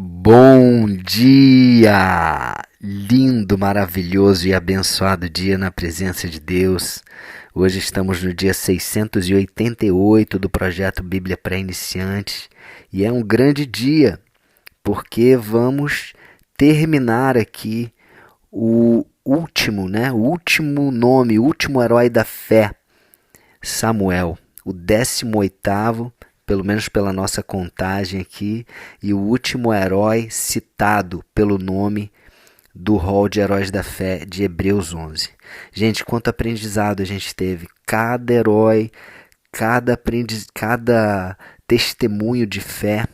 Bom dia! Lindo, maravilhoso e abençoado dia na presença de Deus. Hoje estamos no dia 688 do projeto Bíblia para Iniciantes e é um grande dia porque vamos terminar aqui o último, O último nome, o último herói da fé, Samuel, o 18º, pelo menos pela nossa contagem aqui, e o último herói citado pelo nome do rol de heróis da fé de Hebreus 11. Gente, quanto aprendizado a gente teve. Cada herói, cada testemunho de fé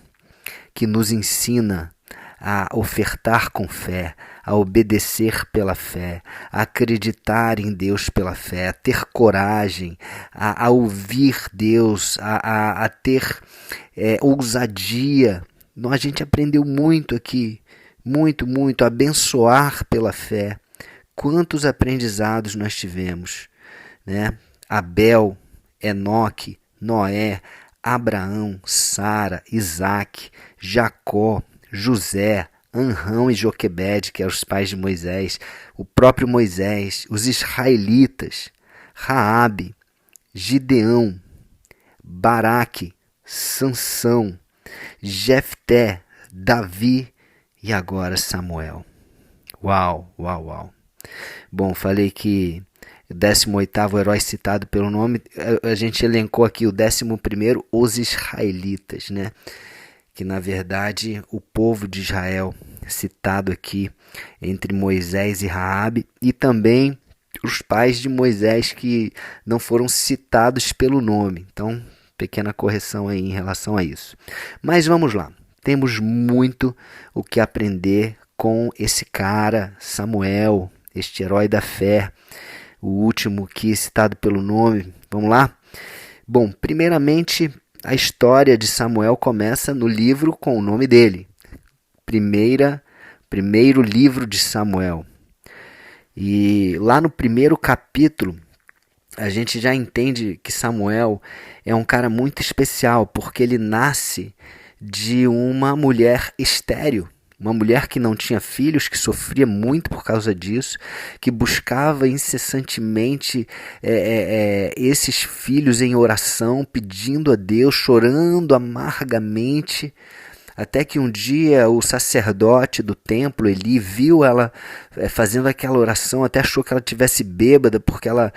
que nos ensina a ofertar com fé, a obedecer pela fé, a acreditar em Deus pela fé, a ter coragem, a ouvir Deus, a ter ousadia. A gente aprendeu muito aqui, muito, a abençoar pela fé. Quantos aprendizados nós tivemos, né? Abel, Enoque, Noé, Abraão, Sara, Isaac, Jacó, José, Anrão e Joquebede, que eram os pais de Moisés, o próprio Moisés, os israelitas, Raabe, Gideão, Baraque, Sansão, Jefté, Davi e agora Samuel. Uau. Bom, falei que o 18º herói citado pelo nome, a gente elencou aqui o 11º, os israelitas, né? Que na verdade o povo de Israel, citado aqui entre Moisés e Raabe, e também os pais de Moisés que não foram citados pelo nome. Então, pequena correção aí em relação a isso. Mas vamos lá, temos muito o que aprender com esse cara, Samuel, este herói da fé, o último que citado pelo nome. Vamos lá? Bom, primeiramente, a história de Samuel começa no livro com o nome dele. Primeiro livro de Samuel. E lá no primeiro capítulo, a gente já entende que Samuel é um cara muito especial, porque ele nasce de uma mulher estéril. Uma mulher que não tinha filhos, que sofria muito por causa disso, que buscava incessantemente esses filhos em oração, pedindo a Deus, chorando amargamente, até que um dia o sacerdote do templo, Eli, viu ela fazendo aquela oração, até achou que ela estivesse bêbada, porque ela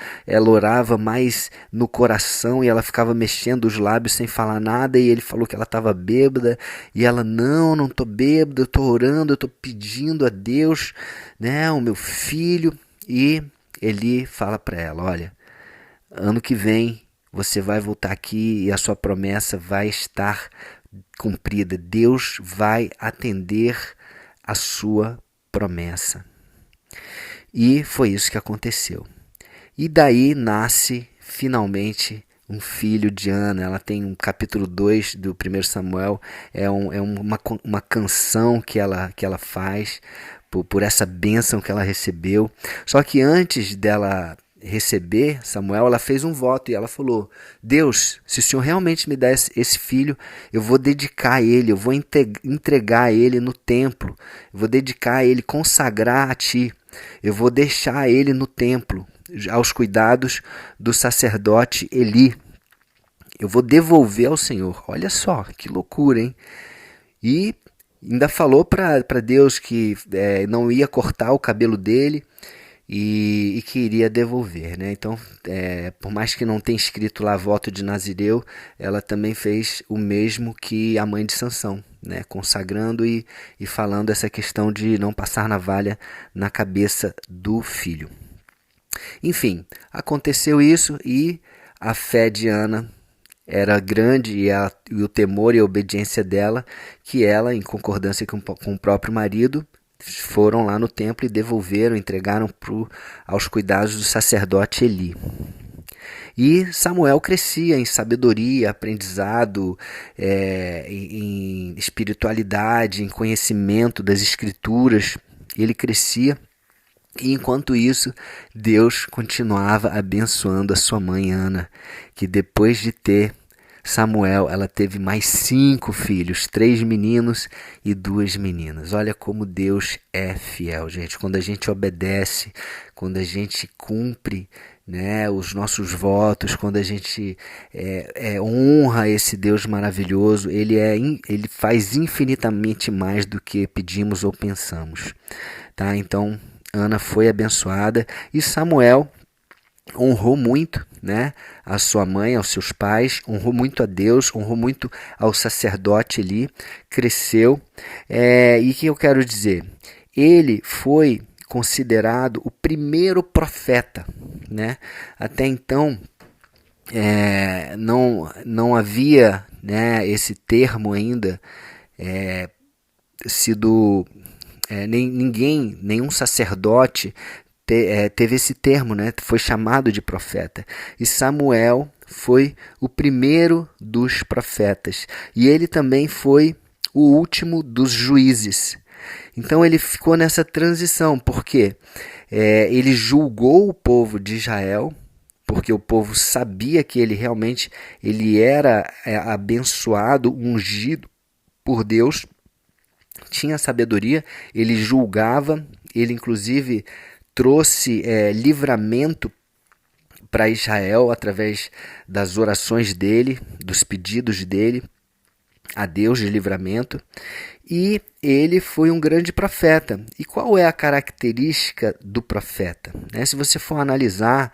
orava mais no coração e ela ficava mexendo os lábios sem falar nada, e ele falou que ela estava bêbada, e ela, não estou bêbada, eu estou orando, eu estou pedindo a Deus, né, o meu filho. E Eli fala para ela, olha, ano que vem você vai voltar aqui e a sua promessa vai estar cumprida. Deus vai atender a sua promessa. E foi isso que aconteceu. E daí nasce finalmente um filho de Ana. Ela tem um capítulo 2 do 1 Samuel, uma canção que ela faz por essa bênção que ela recebeu. Só que antes dela receber Samuel, ela fez um voto e ela falou, Deus, se o Senhor realmente me der esse filho, eu vou dedicar ele, eu vou entregar ele no templo, eu vou dedicar ele, consagrar a ti, eu vou deixar ele no templo, aos cuidados do sacerdote Eli, eu vou devolver ao Senhor. Olha só, que loucura, hein? E ainda falou para Deus que não ia cortar o cabelo dele, e que iria devolver, né? Então, por mais que não tenha escrito lá voto de Nazireu, ela também fez o mesmo que a mãe de Sansão, né? Consagrando e falando essa questão de não passar navalha na cabeça do filho. Enfim, aconteceu isso e a fé de Ana era grande e o temor e a obediência dela, que ela, em concordância com o próprio marido, foram lá no templo e devolveram, entregaram aos cuidados do sacerdote Eli. E Samuel crescia em sabedoria, aprendizado, em espiritualidade, em conhecimento das escrituras. Ele crescia e enquanto isso, Deus continuava abençoando a sua mãe Ana, que depois de ter Samuel, ela teve mais 5 filhos, 3 meninos e 2 meninas. Olha como Deus é fiel, gente. Quando a gente obedece, quando a gente cumpre, né, os nossos votos, quando a gente honra esse Deus maravilhoso, ele faz infinitamente mais do que pedimos ou pensamos. Tá? Então, Ana foi abençoada e Samuel honrou muito, né, a sua mãe, aos seus pais, honrou muito a Deus, honrou muito ao sacerdote ali, cresceu. E o que eu quero dizer? Ele foi considerado o primeiro profeta, né? Até então não havia, né, esse termo ainda sido nenhum sacerdote teve esse termo, né? Foi chamado de profeta. E Samuel foi o primeiro dos profetas. E ele também foi o último dos juízes. Então ele ficou nessa transição, porque ele julgou o povo de Israel, porque o povo sabia que ele realmente era abençoado, ungido por Deus, tinha sabedoria, ele julgava, ele inclusive trouxe livramento para Israel através das orações dele, dos pedidos dele a Deus de livramento, e ele foi um grande profeta. E qual é a característica do profeta? Se você for analisar,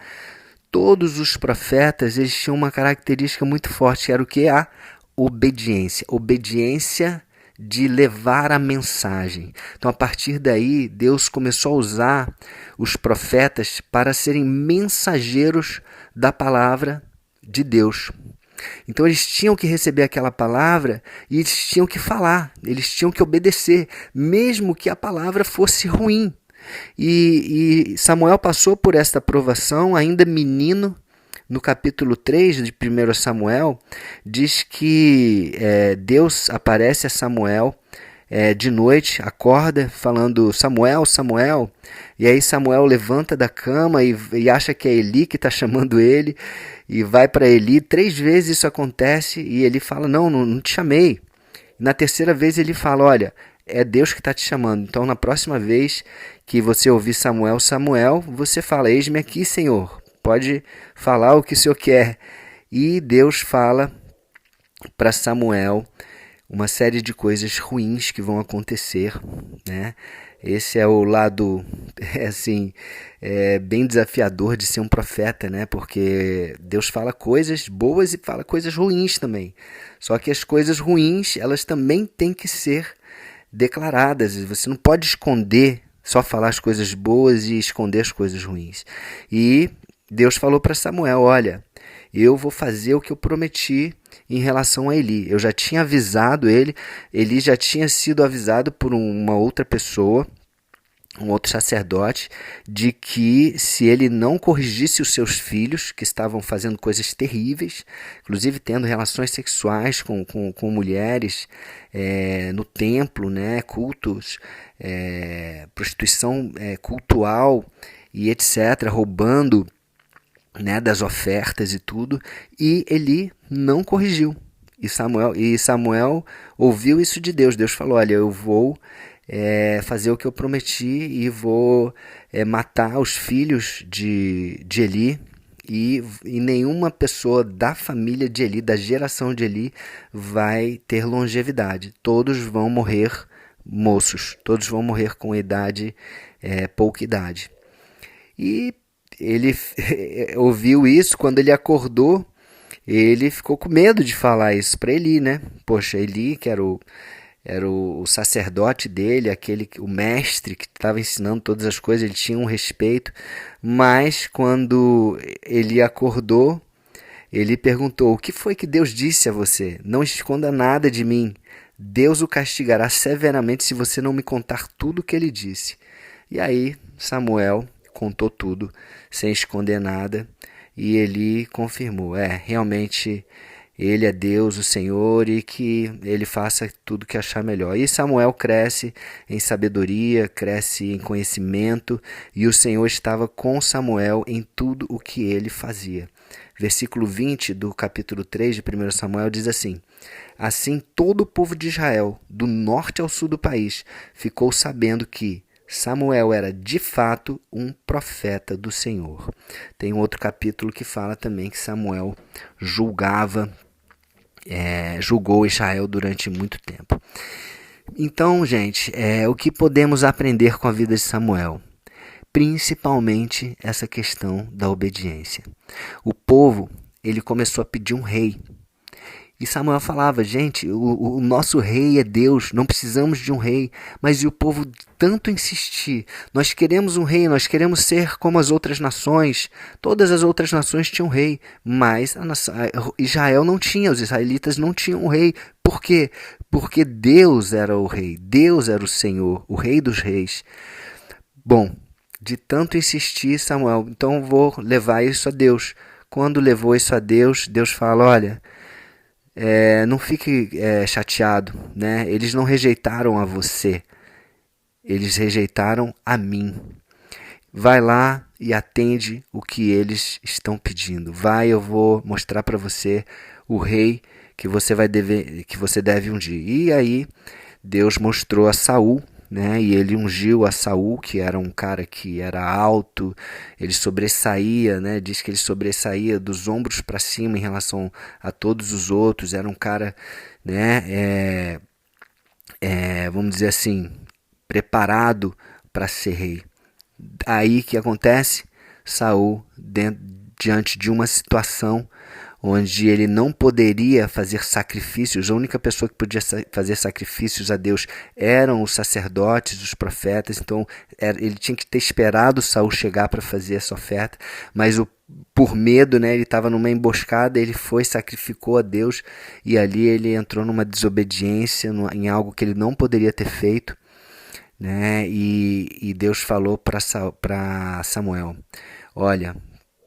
todos os profetas eles tinham uma característica muito forte, que era o que? A obediência. Obediência de levar a mensagem. Então, a partir daí, Deus começou a usar os profetas para serem mensageiros da palavra de Deus. Então, eles tinham que receber aquela palavra e eles tinham que falar, eles tinham que obedecer, mesmo que a palavra fosse ruim. E Samuel passou por esta provação, ainda menino. No capítulo 3 de 1 Samuel, diz que Deus aparece a Samuel de noite, acorda, falando, Samuel, Samuel. E aí Samuel levanta da cama e acha que é Eli que está chamando ele, e vai para Eli. 3 vezes isso acontece, e ele fala, não te chamei. Na terceira vez ele fala, olha, é Deus que está te chamando. Então, na próxima vez que você ouvir Samuel, Samuel, você fala, eis-me aqui, Senhor. Pode falar o que o Senhor quer. E Deus fala para Samuel uma série de coisas ruins que vão acontecer, né? Esse é o lado bem desafiador de ser um profeta, né? Porque Deus fala coisas boas e fala coisas ruins também. Só que as coisas ruins, elas também têm que ser declaradas. Você não pode esconder, só falar as coisas boas e esconder as coisas ruins. E Deus falou para Samuel, olha, eu vou fazer o que eu prometi em relação a Eli. Eu já tinha avisado ele, Eli já tinha sido avisado por uma outra pessoa, um outro sacerdote, de que se ele não corrigisse os seus filhos, que estavam fazendo coisas terríveis, inclusive tendo relações sexuais com mulheres no templo, né, cultos, prostituição cultual e etc., roubando, né, das ofertas e tudo, e Eli não corrigiu. E Samuel ouviu isso de Deus. Deus falou, olha, eu vou fazer o que eu prometi e vou matar os filhos de Eli, e nenhuma pessoa da família de Eli, da geração de Eli, vai ter longevidade. Todos vão morrer moços, todos vão morrer com pouca idade. E ele ouviu isso. Quando ele acordou, ele ficou com medo de falar isso para Eli, né? Poxa, Eli, que era o sacerdote dele, o mestre que estava ensinando todas as coisas, ele tinha um respeito. Mas quando ele acordou, ele perguntou, o que foi que Deus disse a você? Não esconda nada de mim. Deus o castigará severamente se você não me contar tudo o que ele disse. E aí Samuel contou tudo, sem esconder nada, e Eli confirmou, realmente ele é Deus, o Senhor, e que ele faça tudo que achar melhor. E Samuel cresce em sabedoria, cresce em conhecimento, e o Senhor estava com Samuel em tudo o que ele fazia. Versículo 20 do capítulo 3 de 1 Samuel diz assim: Assim todo o povo de Israel, do norte ao sul do país, ficou sabendo que Samuel era de fato um profeta do Senhor. Tem um outro capítulo que fala também que Samuel julgou Israel durante muito tempo. Então, gente, o que podemos aprender com a vida de Samuel? Principalmente essa questão da obediência. O povo, ele começou a pedir um rei. E Samuel falava, gente, o nosso rei é Deus, não precisamos de um rei. Mas e o povo tanto insistir, nós queremos um rei, nós queremos ser como as outras nações. Todas as outras nações tinham rei, mas Israel não tinha, os israelitas não tinham um rei. Por quê? Porque Deus era o rei, Deus era o Senhor, o rei dos reis. Bom, de tanto insistir, Samuel, então vou levar isso a Deus. Quando levou isso a Deus, Deus fala, olha, não fique chateado, né? Eles não rejeitaram a você, eles rejeitaram a mim. Vai lá e atende o que eles estão pedindo. Vai, eu vou mostrar para você o rei que você deve ungir. E aí Deus mostrou a Saul, né? E ele ungiu a Saul, que era um cara que era alto, ele sobressaía, né? Diz que ele sobressaía dos ombros para cima em relação a todos os outros. Era um cara, né? Vamos dizer assim, preparado para ser rei. Aí que acontece? Saul, diante de uma situação onde ele não poderia fazer sacrifícios, a única pessoa que podia fazer sacrifícios a Deus eram os sacerdotes, os profetas, então ele tinha que ter esperado Saul chegar para fazer essa oferta, mas por medo, né, ele estava numa emboscada, ele foi, sacrificou a Deus, e ali ele entrou numa desobediência, em algo que ele não poderia ter feito, né, e Deus falou para Samuel, olha,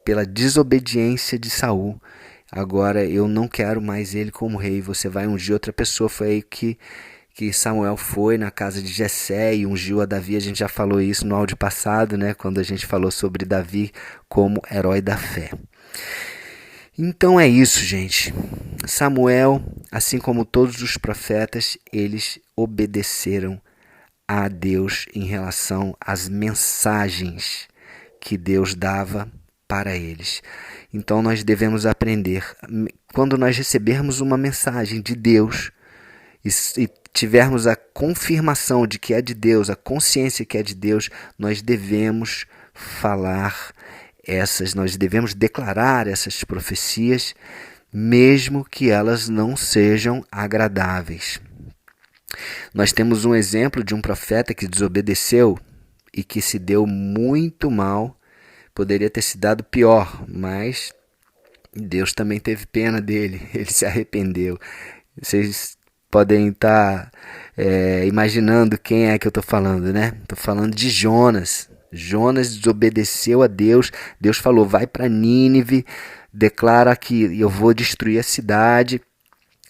pela desobediência de Saul, agora eu não quero mais ele como rei, você vai ungir outra pessoa. Foi aí que Samuel foi na casa de Jessé e ungiu a Davi. A gente já falou isso no áudio passado, né, quando a gente falou sobre Davi como herói da fé. Então é isso, gente. Samuel, assim como todos os profetas, eles obedeceram a Deus em relação às mensagens que Deus dava para eles. Então nós devemos aprender, quando nós recebermos uma mensagem de Deus e tivermos a confirmação de que é de Deus, a consciência que é de Deus, nós devemos nós devemos declarar essas profecias, mesmo que elas não sejam agradáveis. Nós temos um exemplo de um profeta que desobedeceu e que se deu muito mal. Poderia ter se dado pior, mas Deus também teve pena dele, ele se arrependeu. Vocês podem estar imaginando quem é que eu estou falando, né? Estou falando de Jonas. Jonas desobedeceu a Deus. Deus falou, vai para Nínive, declara que eu vou destruir a cidade.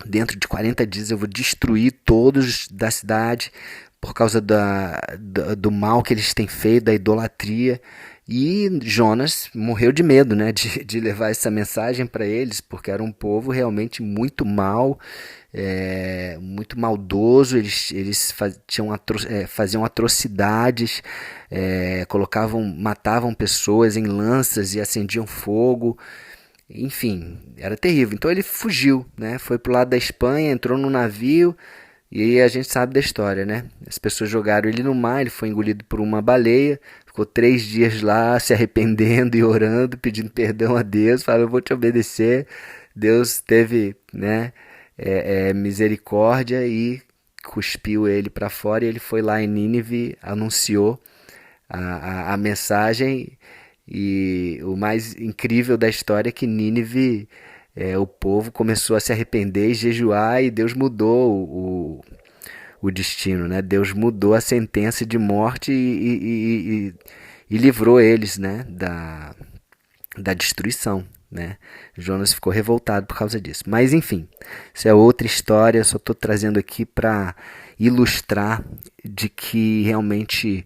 Dentro de 40 dias eu vou destruir todos da cidade por causa do mal que eles têm feito, da idolatria. E Jonas morreu de medo, né, de levar essa mensagem para eles, porque era um povo realmente muito mau, muito maldoso. Eles faziam atrocidades, matavam pessoas em lanças e acendiam fogo. Enfim, era terrível. Então ele fugiu, né? Foi pro lado da Espanha, entrou no navio e a gente sabe da história, né? As pessoas jogaram ele no mar, ele foi engolido por uma baleia, ficou 3 dias lá se arrependendo e orando, pedindo perdão a Deus, falou, eu vou te obedecer. Deus teve, né, misericórdia e cuspiu ele para fora, e ele foi lá em Nínive, anunciou a mensagem. E o mais incrível da história é que Nínive, o povo começou a se arrepender e jejuar, e Deus mudou o destino, né? Deus mudou a sentença de morte e livrou eles, né, da destruição, né? Jonas ficou revoltado por causa disso. Mas enfim, isso é outra história, eu só estou trazendo aqui para ilustrar de que realmente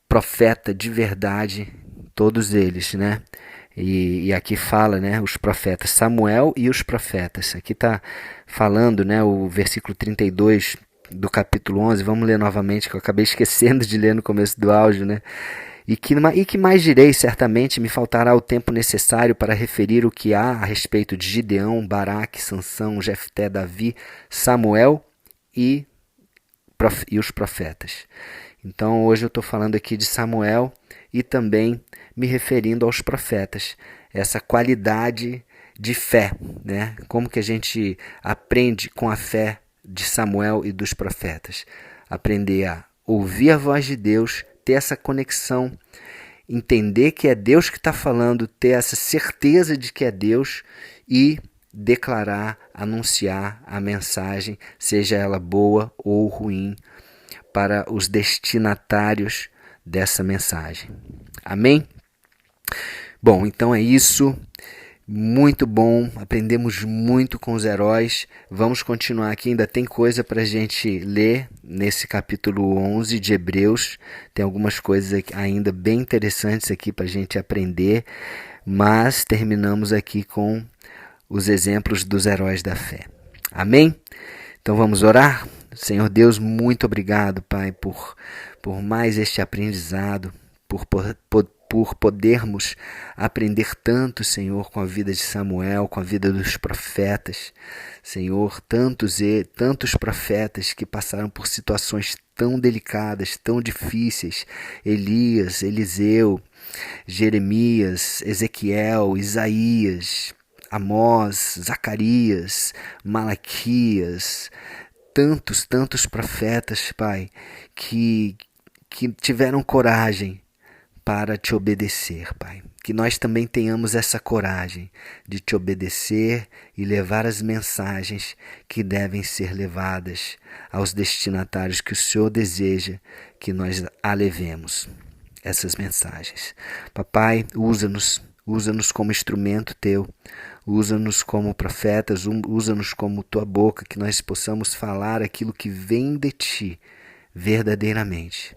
profeta de verdade, todos eles, né, E aqui fala, né, os profetas, Samuel e os profetas. Aqui está falando, né, o versículo 32 do capítulo 11. Vamos ler novamente, que eu acabei esquecendo de ler no começo do áudio, né? E que mais direi? Certamente me faltará o tempo necessário para referir o que há a respeito de Gideão, Baraque, Sansão, Jefté, Davi, Samuel e os profetas. Então hoje eu estou falando aqui de Samuel e também me referindo aos profetas, essa qualidade de fé, né? Como que a gente aprende com a fé de Samuel e dos profetas? Aprender a ouvir a voz de Deus, ter essa conexão, entender que é Deus que está falando, ter essa certeza de que é Deus e declarar, anunciar a mensagem, seja ela boa ou ruim, para os destinatários dessa mensagem. Amém? Bom, então é isso. Muito bom, aprendemos muito com os heróis. Vamos continuar aqui, ainda tem coisa para a gente ler nesse capítulo 11 de Hebreus. Tem algumas coisas aqui, ainda bem interessantes aqui para a gente aprender, mas terminamos aqui com os exemplos dos heróis da fé. Amém? Então vamos orar? Senhor Deus, muito obrigado, Pai, por mais este aprendizado, por podermos aprender tanto, Senhor, com a vida de Samuel, com a vida dos profetas. Senhor, tantos profetas que passaram por situações tão delicadas, tão difíceis. Elias, Eliseu, Jeremias, Ezequiel, Isaías, Amós, Zacarias, Malaquias, tantos profetas, Pai, que tiveram coragem para te obedecer, Pai. Que nós também tenhamos essa coragem de te obedecer e levar as mensagens que devem ser levadas aos destinatários que o Senhor deseja que nós a levemos, essas mensagens. Papai, usa-nos como instrumento teu, usa-nos como profetas, usa-nos como tua boca, que nós possamos falar aquilo que vem de ti verdadeiramente.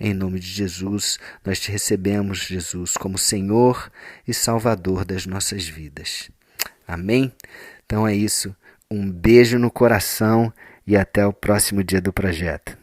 Em nome de Jesus, nós te recebemos, Jesus, como Senhor e Salvador das nossas vidas. Amém? Então é isso. Um beijo no coração e até o próximo dia do projeto.